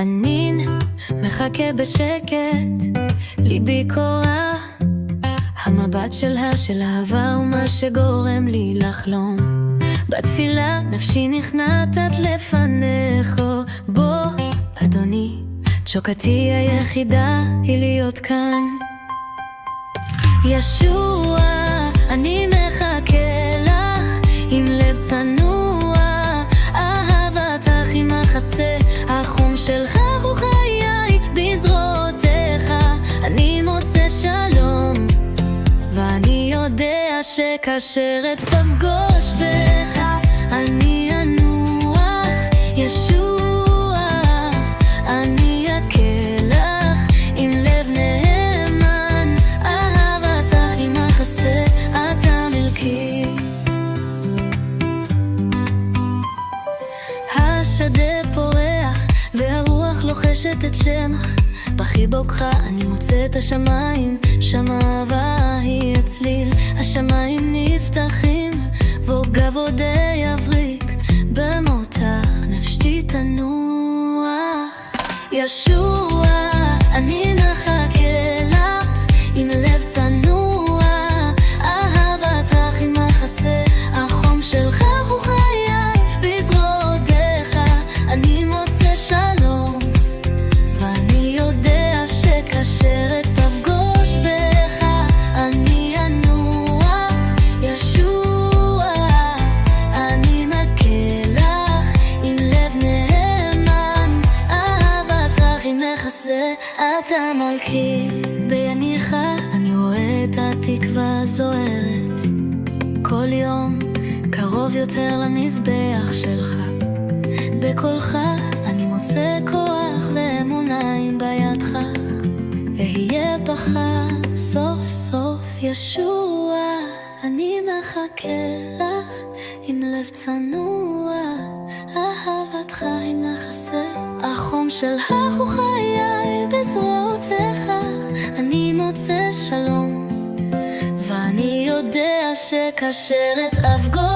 לפנים, מחכה בשקט, ליבי קורא. המבט של אהבה הוא מה שגורם לי לחלום. בתפילה נפשי נכנעת לפניך. בוא אדוני, תשוקתי היחידה היא להיות כאן. ישוע, אני מחכה לך עם לב צנוע. אהבתך היא מחסה, החום שלך הוא חיי. בזרועותיך אני מוצא שלום, ואני יודע שכאשר אפגוש בך אני אנוח. ישוע, אני אכה לך עם לב נאמן. אהבתך היא מחסה, אתה מלכי. השדה פורח והרוח לוחשת את שמך. בחיבוקך אני מוצא את השמיים, שם האהבה היא הצליל. השמיים נפתחים וגב עוד יבריק, במותך נפשי תנוח. ישוע, אני מחכה לך עם לב צנוע. אהבתך היא מחסה, החום שלך הוא חיי. בזרועותיך אני מוצא שלום, ואני יודע שכאשר אפגוש בך אני אנוח. ישוע, אני מחכה לך עם לב נאמן. אהבתך היא מחסה, אתה מלכי. ביניך אני רואה את התקווה זוהרת, כל יום קרוב יותר למזבח שלך. בקולך אני מוצא כוח ואמוניים בידך. אהיה בך סוף סוף. ישוע, אני מחכה לך עם לב צנוע. אהבתך היא מחסה, החום שלך הוא חיי. בזרועותיך אני מוצא שלום, ואני יודע שכאשר אפגוש